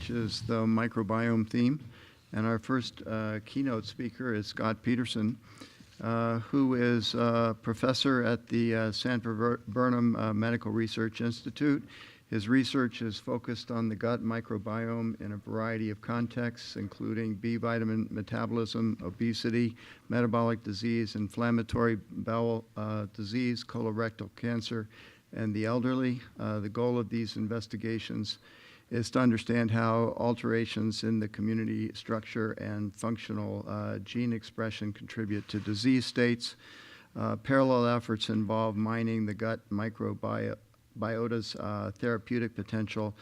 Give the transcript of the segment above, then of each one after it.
which is the microbiome theme. And our first keynote speaker is Scott Peterson, who is a professor at the Sanford-Burnham Medical Research Institute. His research is focused on the gut microbiome in a variety of contexts, including B vitamin metabolism, obesity, metabolic disease, inflammatory bowel disease, colorectal cancer, and the elderly. The goal of these investigations is to understand how alterations in the community structure and functional gene expression contribute to disease states. Parallel efforts involve mining the gut microbiota's therapeutic potential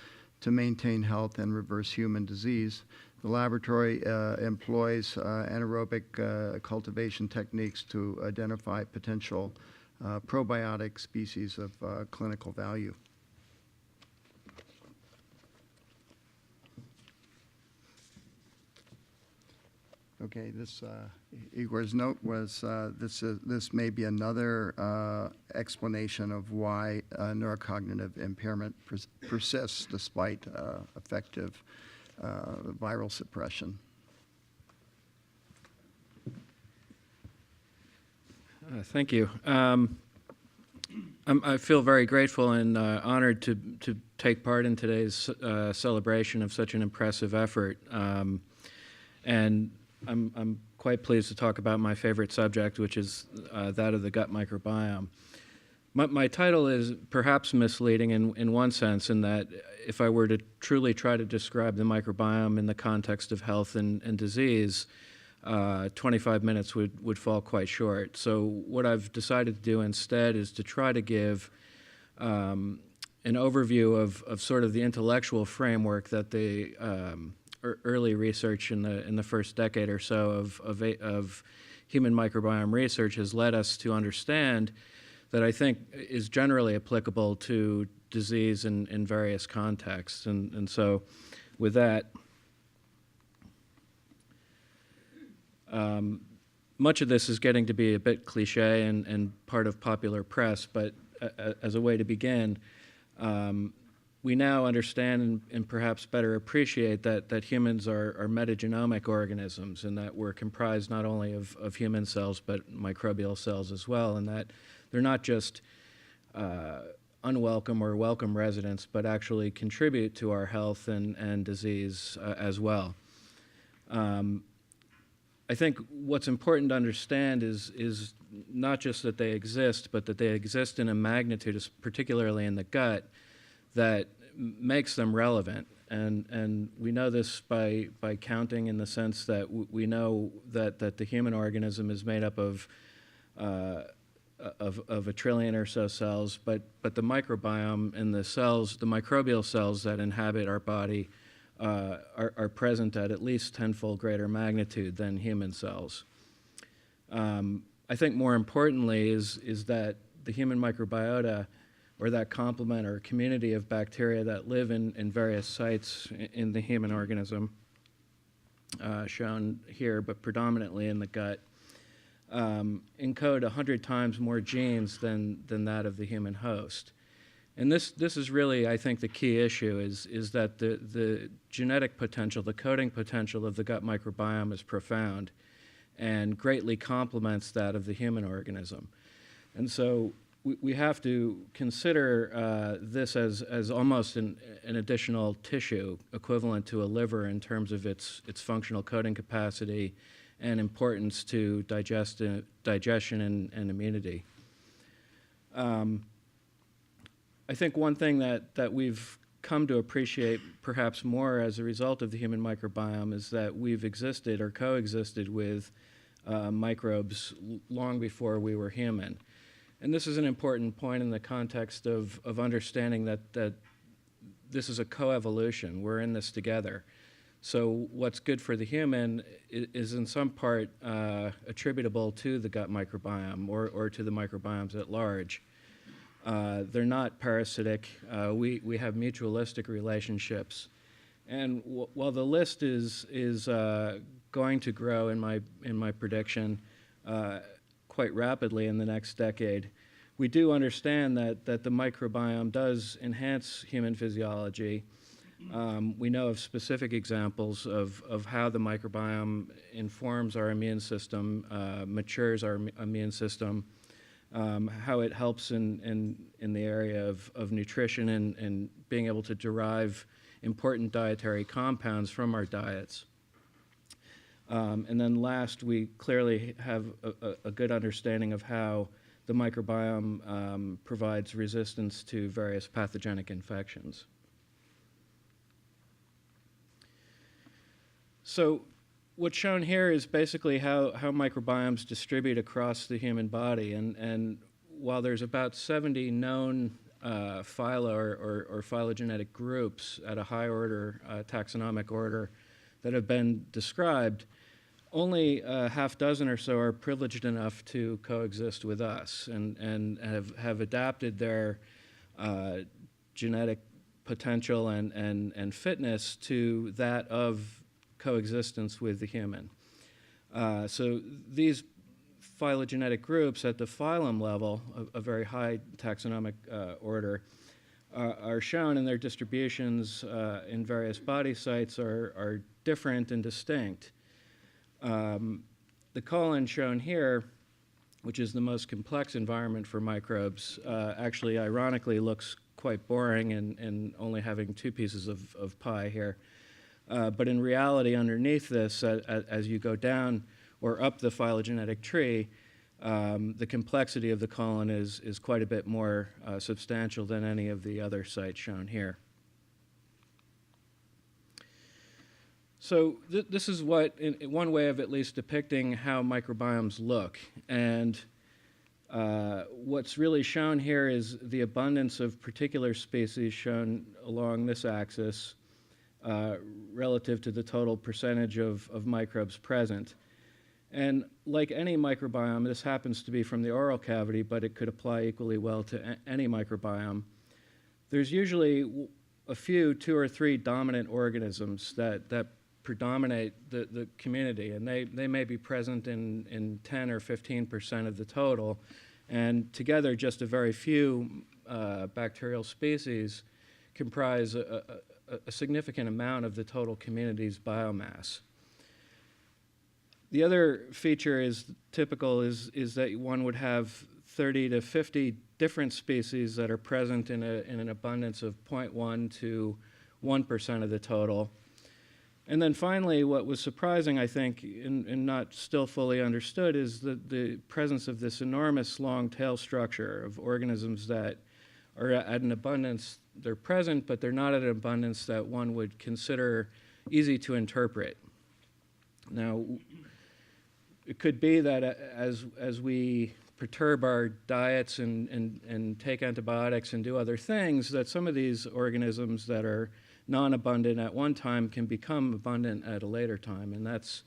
to maintain health and reverse human disease. The laboratory employs anaerobic cultivation techniques to identify potential probiotic species of clinical value. Okay, Igor's note was this may be another explanation of why neurocognitive impairment persists despite effective viral suppression. Thank you. I feel very grateful and honored to take part in today's celebration of such an impressive effort. And I'm quite pleased to talk about my favorite subject, which is that of the gut microbiome. My title is perhaps misleading in one sense, in that if I were to truly try to describe the microbiome in the context of health and disease, 25 minutes would fall quite short. So what I've decided to do instead is to try to give an overview of sort of the intellectual framework that the early research in the first decade or so of human microbiome research has led us to understand, that I think is generally applicable to disease in various contexts. And so with that, much of this is getting to be a bit cliche and part of popular press, but as a way to begin, we now understand and perhaps better appreciate that humans are metagenomic organisms, and that we're comprised not only of human cells but microbial cells as well, and that they're not just unwelcome or welcome residents, but actually contribute to our health and disease as well. I think what's important to understand is not just that they exist, but that they exist in a magnitude, particularly in the gut, that makes them relevant. And we know this by counting, in the sense that we know that the human organism is made up of a trillion or so cells, but the microbiome and the cells, the microbial cells that inhabit our body are present at least tenfold greater magnitude than human cells. I think more importantly is that the human microbiota, or that complement or community of bacteria that live in various sites in the human organism, shown here, but predominantly in the gut, encode 100 times more genes than that of the human host. And this is really, I think, the key issue is that the genetic potential, the coding potential of the gut microbiome is profound and greatly complements that of the human organism. And so we have to consider this as almost an additional tissue equivalent to a liver in terms of its functional coding capacity and importance to digestion and immunity. I think one thing that we've come to appreciate perhaps more as a result of the human microbiome is that we've existed or coexisted with microbes long before we were human. And this is an important point in the context of understanding that this is a coevolution. We're in this together. So what's good for the human is in some part attributable to the gut microbiome or to the microbiomes at large. They're not parasitic. We have mutualistic relationships. And while the list is going to grow in my prediction quite rapidly in the next decade, we do understand that the microbiome does enhance human physiology, We know of specific examples of how the microbiome informs our immune system, matures our immune system, how it helps in the area of nutrition and being able to derive important dietary compounds from our diets. And then last, we clearly have a good understanding of how the microbiome provides resistance to various pathogenic infections. So what's shown here is basically how microbiomes distribute across the human body. And while there's about 70 known phyla or phylogenetic groups at a high order, taxonomic order, that have been described, only a half dozen or so are privileged enough to coexist with us and have adapted their genetic potential and fitness to that of coexistence with the human. So these phylogenetic groups at the phylum level, a very high taxonomic order, are shown, and their distributions in various body sites are different and distinct. The colon shown here, which is the most complex environment for microbes, actually ironically looks quite boring and only having two pieces of pie here. But in reality, underneath this, as you go down or up the phylogenetic tree, the complexity of the colon is quite a bit more substantial than any of the other sites shown here. So this is what, in one way of at least depicting how microbiomes look. And what's really shown here is the abundance of particular species shown along this axis relative to the total percentage of microbes present. And like any microbiome, this happens to be from the oral cavity, but it could apply equally well to any microbiome. There's usually a few, 2 or 3 dominant organisms that predominate the community, and they may be present in 10 or 15% of the total, and together just a very few bacterial species comprise a significant amount of the total community's biomass. The other feature is typical is that one would have 30 to 50 different species that are present in an abundance of 0.1 to 1% of the total. And then finally, what was surprising, I think, and not still fully understood, is the presence of this enormous long tail structure of organisms that are at an abundance. They're present, but they're not at an abundance that one would consider easy to interpret. Now, it could be that as we perturb our diets and take antibiotics and do other things, that some of these organisms that are non-abundant at one time can become abundant at a later time, and that's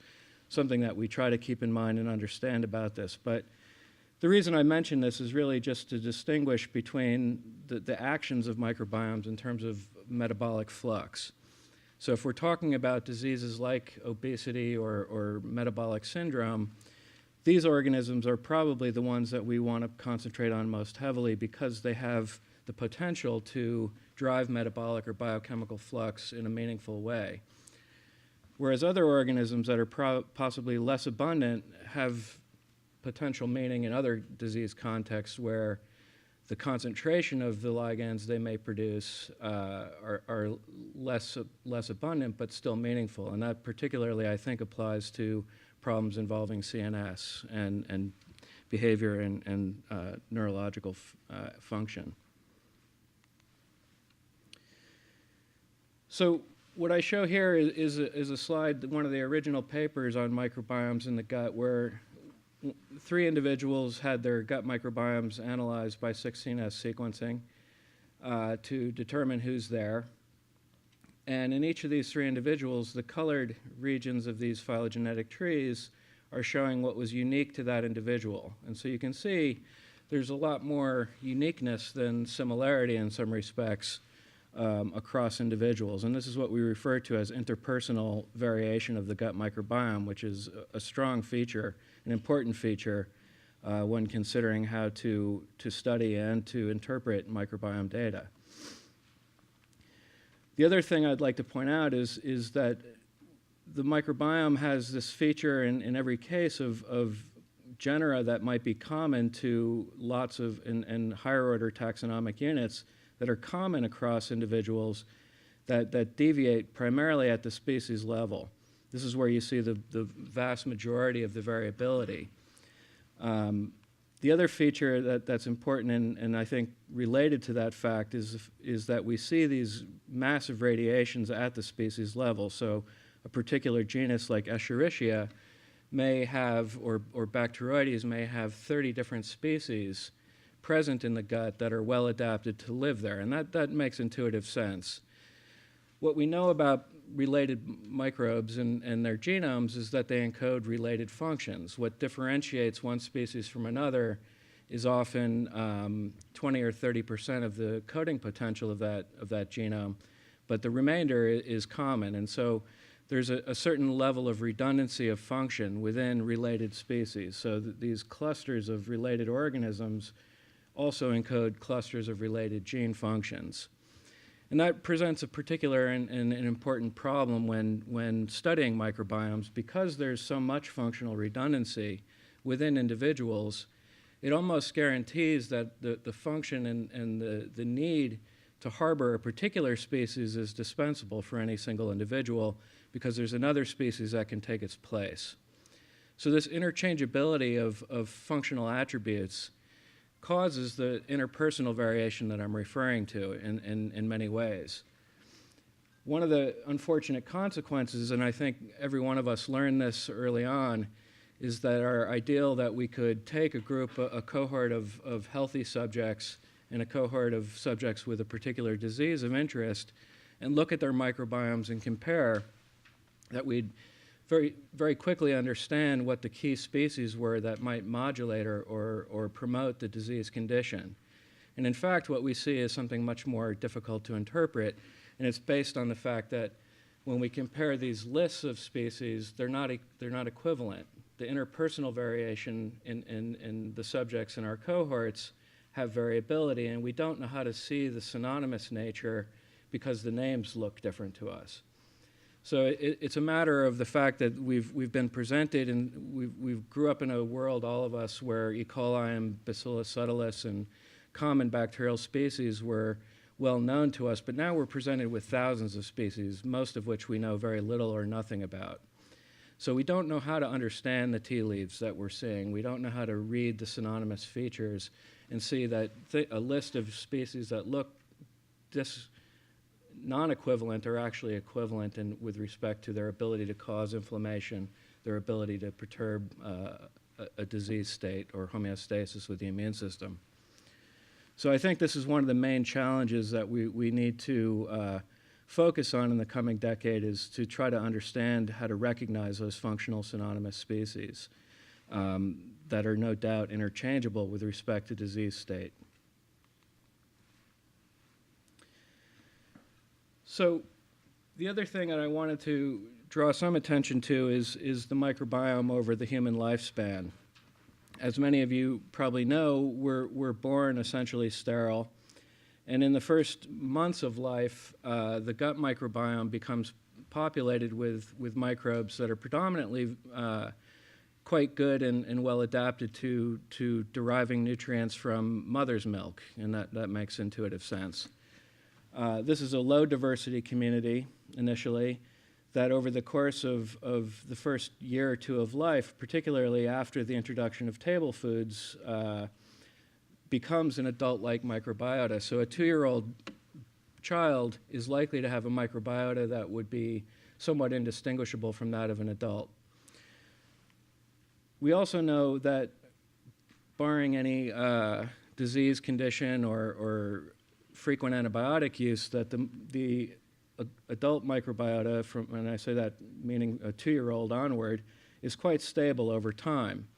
something that we try to keep in mind and understand about this. But the reason I mention this is really just to distinguish between the actions of microbiomes in terms of metabolic flux. So if we're talking about diseases like obesity or metabolic syndrome, these organisms are probably the ones that we want to concentrate on most heavily because they have the potential to drive metabolic or biochemical flux in a meaningful way. Whereas other organisms that are possibly less abundant have potential meaning in other disease contexts where the concentration of the ligands they may produce are less abundant but still meaningful. And that particularly, I think, applies to problems involving CNS and behavior and neurological function. So what I show here is a slide, one of the original papers on microbiomes in the gut, where 3 individuals had their gut microbiomes analyzed by 16S sequencing to determine who's there. And in each of these 3 individuals, the colored regions of these phylogenetic trees are showing what was unique to that individual. And so you can see there's a lot more uniqueness than similarity in some respects across individuals. And this is what we refer to as interpersonal variation of the gut microbiome, which is a strong feature, an important feature when considering how to study and to interpret microbiome data. The other thing I'd like to point out is that the microbiome has this feature in every case of genera that might be common to lots of and higher order taxonomic units that are common across individuals that deviate primarily at the species level. This is where you see the vast majority of the variability. The other feature that's important and I think related to that fact is that we see these massive radiations at the species level. So a particular genus like Escherichia may have, or Bacteroides may have 30 different species present in the gut that are well adapted to live there, and that makes intuitive sense. What we know about related microbes and their genomes is that they encode related functions. What differentiates one species from another is often 20 or 30% of the coding potential of that genome, but the remainder is common. And so there's a certain level of redundancy of function within related species. So these clusters of related organisms also encode clusters of related gene functions. And that presents a particular and an important problem when studying microbiomes. Because there's so much functional redundancy within individuals, it almost guarantees that the function and the need to harbor a particular species is dispensable for any single individual because there's another species that can take its place. So this interchangeability of functional attributes causes the interpersonal variation that I'm referring to in many ways. One of the unfortunate consequences, and I think every one of us learned this early on, is that our ideal that we could take a group, a cohort of healthy subjects and a cohort of subjects with a particular disease of interest and look at their microbiomes and compare, that we'd very, very quickly understand what the key species were that might modulate or promote the disease condition. And in fact, what we see is something much more difficult to interpret, and it's based on the fact that when we compare these lists of species, they're not equivalent. The interpersonal variation in the subjects in our cohorts have variability, and we don't know how to see the synonymous nature because the names look different to us. So it's a matter of the fact that we've been presented, and we grew up in a world, all of us, where E. coli and Bacillus subtilis and common bacterial species were well known to us, but now we're presented with thousands of species, most of which we know very little or nothing about. So we don't know how to understand the tea leaves that we're seeing. We don't know how to read the synonymous features and see that a list of species that look non-equivalent are actually equivalent with respect to their ability to cause inflammation, their ability to perturb a disease state or homeostasis with the immune system. So I think this is one of the main challenges that we need to focus on in the coming decade, is to try to understand how to recognize those functional synonymous species that are no doubt interchangeable with respect to disease state. So the other thing that I wanted to draw some attention to is the microbiome over the human lifespan. As many of you probably know, we're born essentially sterile, and in the first months of life, the gut microbiome becomes populated with microbes that are predominantly quite good and well adapted to deriving nutrients from mother's milk, and that makes intuitive sense. This is a low diversity community initially that over the course of the first year or two of life, particularly after the introduction of table foods, becomes an adult-like microbiota. So a 2-year-old child is likely to have a microbiota that would be somewhat indistinguishable from that of an adult. We also know that barring any disease condition or frequent antibiotic use, that the adult microbiota, and I say that meaning a 2-year-old onward, is quite stable over time.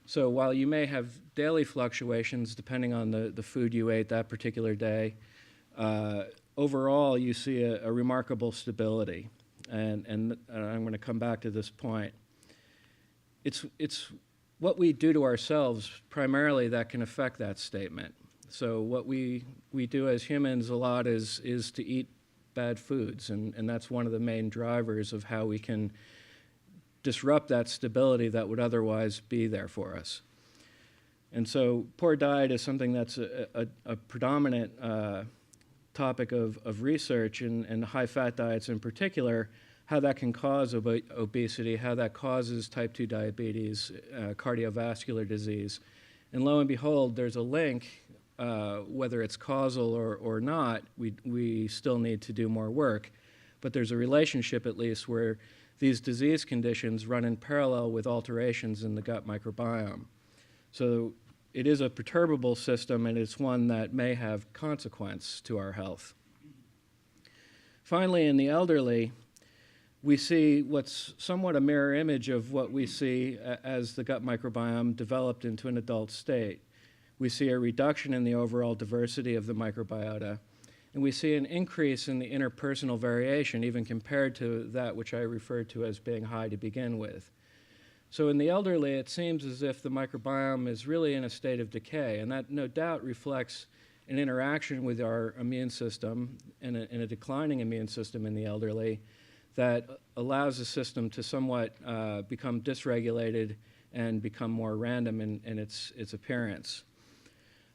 So while you may have daily fluctuations depending on the food you ate that particular day, overall you see a remarkable stability. And I'm going to come back to this point. It's what we do to ourselves primarily that can affect that statement. So what we do as humans a lot is to eat bad foods, and that's one of the main drivers of how we can disrupt that stability that would otherwise be there for us. And so poor diet is something that's a predominant topic of research, and high-fat diets in particular, how that can cause obesity, how that causes type 2 diabetes, cardiovascular disease. And lo and behold, there's a link, whether it's causal or not, we still need to do more work. But there's a relationship, at least, where these disease conditions run in parallel with alterations in the gut microbiome. So it is a perturbable system, and it's one that may have consequence to our health. Finally, in the elderly, we see what's somewhat a mirror image of what we see as the gut microbiome developed into an adult state. We see a reduction in the overall diversity of the microbiota, and we see an increase in the interpersonal variation, even compared to that which I referred to as being high to begin with. So in the elderly, it seems as if the microbiome is really in a state of decay, and that no doubt reflects an interaction with our immune system and a declining immune system in the elderly that allows the system to somewhat become dysregulated and become more random in its appearance.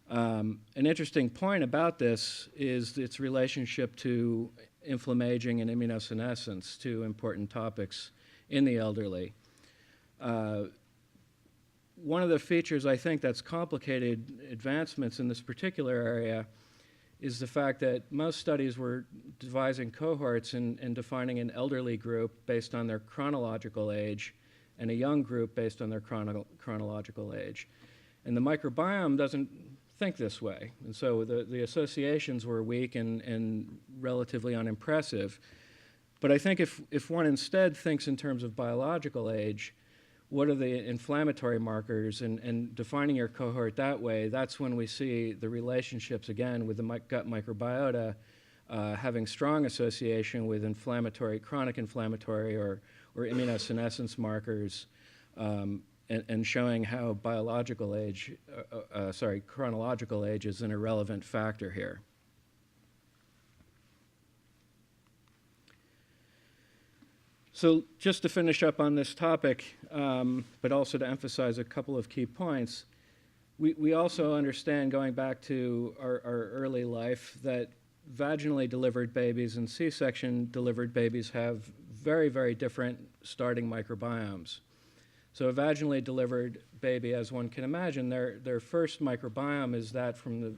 An interesting point about this is its relationship to inflammaging and immunosenescence, two important topics in the elderly. One of the features I think that's complicated advancements in this particular area is the fact that most studies were devising cohorts and defining an elderly group based on their chronological age and a young group based on their chronological age. And the microbiome doesn't think this way. And so the associations were weak and relatively unimpressive. But I think if one instead thinks in terms of biological age, what are the inflammatory markers, and defining your cohort that way, that's when we see the relationships, again, with the gut microbiota having strong association with chronic inflammatory or immunosenescence markers, and showing how chronological age is an irrelevant factor here. So just to finish up on this topic, but also to emphasize a couple of key points, we also understand, going back to our early life, that vaginally delivered babies and C-section delivered babies have very, very different starting microbiomes. So a vaginally delivered baby, as one can imagine, their first microbiome is that from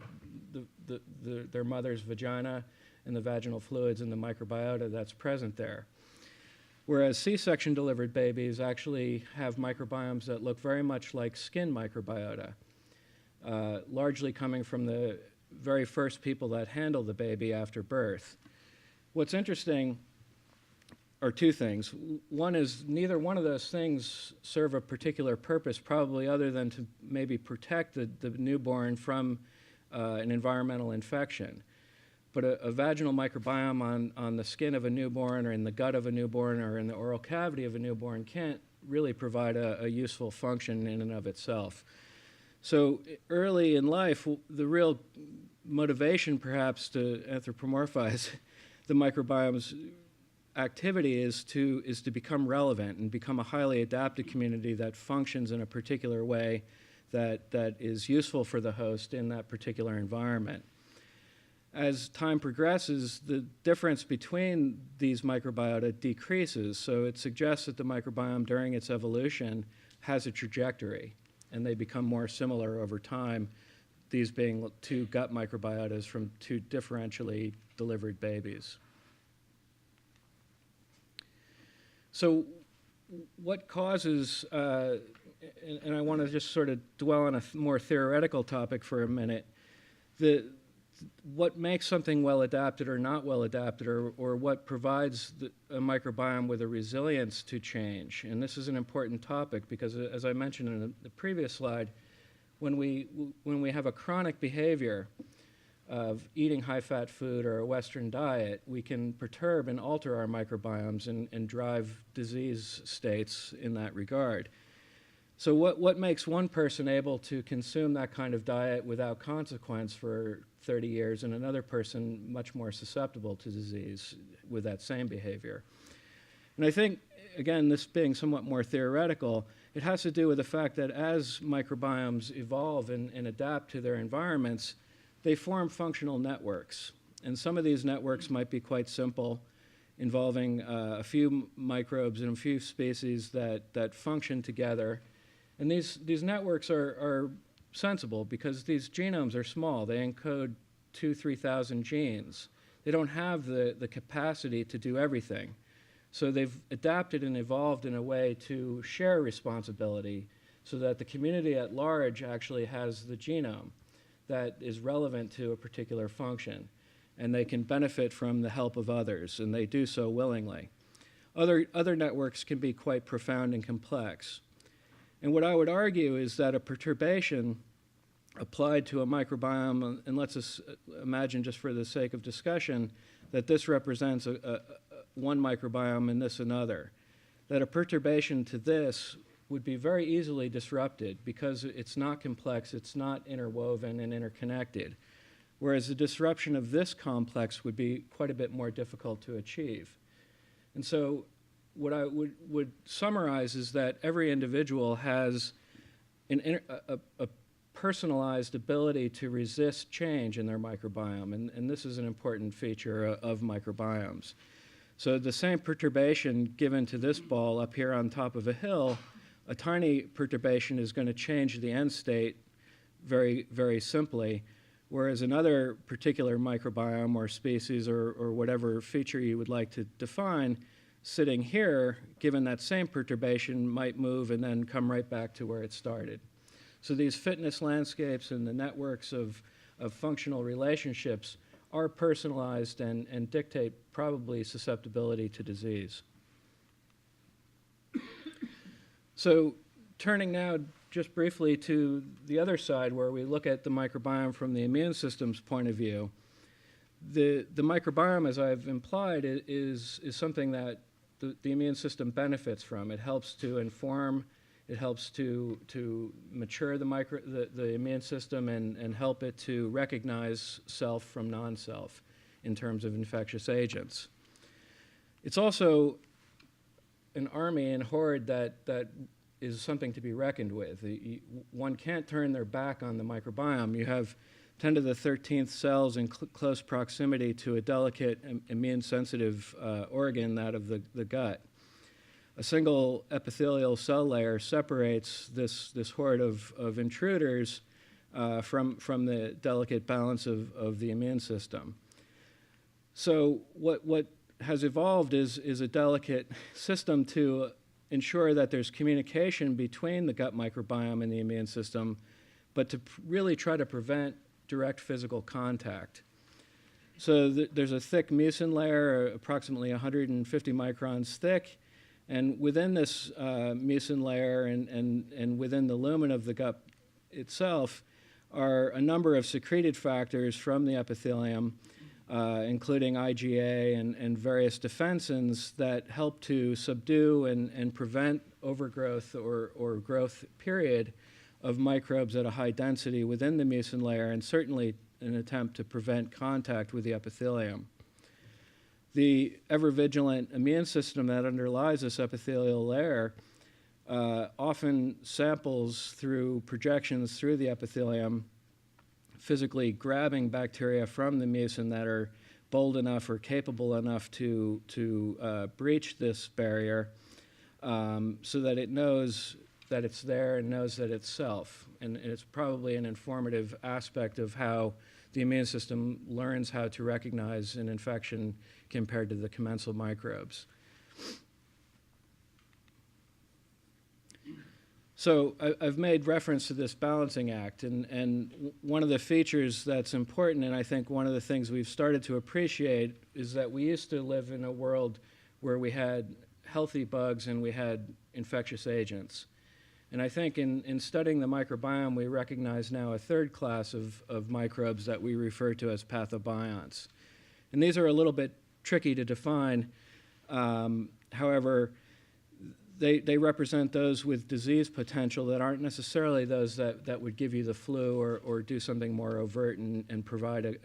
their mother's vagina and the vaginal fluids and the microbiota that's present there. Whereas C-section delivered babies actually have microbiomes that look very much like skin microbiota, largely coming from the very first people that handle the baby after birth. What's interesting are two things. One is neither one of those things serve a particular purpose, probably other than to maybe protect the newborn from an environmental infection. But a vaginal microbiome on the skin of a newborn or in the gut of a newborn or in the oral cavity of a newborn can't really provide a useful function in and of itself. So early in life, the real motivation perhaps to anthropomorphize the microbiome's activity is to become relevant and become a highly adapted community that functions in a particular way that is useful for the host in that particular environment. As time progresses, the difference between these microbiota decreases, so it suggests that the microbiome during its evolution has a trajectory, and they become more similar over time, these being two gut microbiotas from two differentially delivered babies. So what causes, and I want to just sort of dwell on a more theoretical topic for a minute, what makes something well adapted or not well adapted, or what provides a microbiome with a resilience to change. And this is an important topic because, as I mentioned in the previous slide, when we have a chronic behavior of eating high-fat food or a Western diet, we can perturb and alter our microbiomes and drive disease states in that regard. So what makes one person able to consume that kind of diet without consequence for 30 years, and another person much more susceptible to disease with that same behavior. And I think, again, this being somewhat more theoretical, it has to do with the fact that as microbiomes evolve and adapt to their environments, they form functional networks. And some of these networks might be quite simple, involving a few microbes and a few species that function together. And these networks are sensible because these genomes are small. They encode 2,000–3,000 genes. They don't have the capacity to do everything. So they've adapted and evolved in a way to share responsibility so that the community at large actually has the genome that is relevant to a particular function. And they can benefit from the help of others, and they do so willingly. Other networks can be quite profound and complex. And what I would argue is that a perturbation applied to a microbiome, and let's just imagine, just for the sake of discussion, that this represents one microbiome and this another, that a perturbation to this would be very easily disrupted because it's not complex, it's not interwoven and interconnected, whereas the disruption of this complex would be quite a bit more difficult to achieve. And so what I would summarize is that every individual has a personalized ability to resist change in their microbiome, and this is an important feature of microbiomes. So the same perturbation given to this ball up here on top of a hill, a tiny perturbation is going to change the end state very, very simply, whereas another particular microbiome or species or whatever feature you would like to define, sitting here, given that same perturbation, might move and then come right back to where it started. So these fitness landscapes and the networks of functional relationships are personalized and dictate probably susceptibility to disease. So turning now just briefly to the other side where we look at the microbiome from the immune system's point of view, the microbiome, as I've implied, is something that the immune system benefits from. It helps to inform, it helps to mature the immune system and help it to recognize self from non-self in terms of infectious agents. It's also an army and horde that is something to be reckoned with. One can't turn their back on the microbiome. You have 10 to the 13th cells in close proximity to a delicate immune-sensitive organ, that of the gut. A single epithelial cell layer separates this horde of intruders from the delicate balance of the immune system. So what has evolved is a delicate system to ensure that there's communication between the gut microbiome and the immune system, but to really try to prevent direct physical contact. So there's a thick mucin layer, approximately 150 microns thick, and within this mucin layer and within the lumen of the gut itself are a number of secreted factors from the epithelium, including IgA and various defensins that help to subdue and prevent overgrowth or growth period of microbes at a high density within the mucin layer, and certainly an attempt to prevent contact with the epithelium. The ever-vigilant immune system that underlies this epithelial layer often samples through projections through the epithelium, physically grabbing bacteria from the mucin that are bold enough or capable enough to breach this barrier so that it knows that it's there and knows that it's self. And it's probably an informative aspect of how the immune system learns how to recognize an infection compared to the commensal microbes. So I've made reference to this balancing act, and one of the features that's important, and I think one of the things we've started to appreciate, is that we used to live in a world where we had healthy bugs and we had infectious agents. And I think in studying the microbiome, we recognize now a third class of microbes that we refer to as pathobionts. And these are a little bit tricky to define. However, they represent those with disease potential that aren't necessarily those that would give you the flu or do something more overt and provide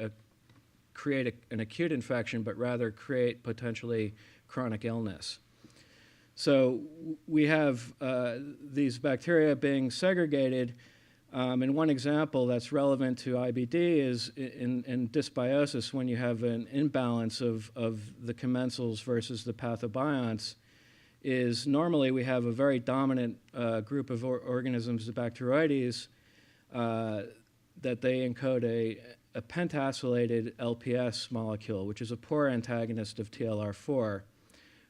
create an acute infection, but rather create potentially chronic illness. So we have these bacteria being segregated, and one example that's relevant to IBD is in dysbiosis, when you have an imbalance of the commensals versus the pathobionts, is normally we have a very dominant group of organisms, the Bacteroides, that they encode a pentacylated LPS molecule, which is a poor antagonist of TLR4,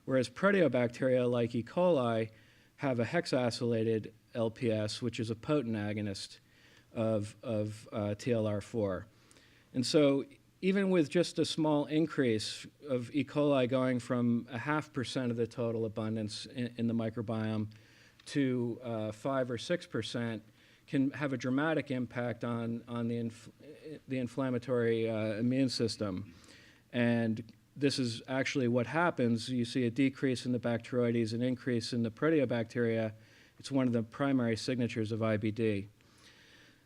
whereas proteobacteria like E. coli have a hexacylated LPS, which is a potent agonist of TLR4. And so even with just a small increase of E. coli going from 0.5% of the total abundance in the microbiome to 5 or 6%, can have a dramatic impact on the inflammatory immune system. And this is actually what happens. You see a decrease in the Bacteroides, an increase in the proteobacteria. It's one of the primary signatures of IBD.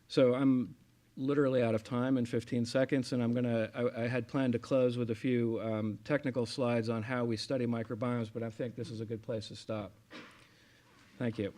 So I'm literally out of time in 15 seconds, and I had planned to close with a few technical slides on how we study microbiomes, but I think this is a good place to stop. Thank you.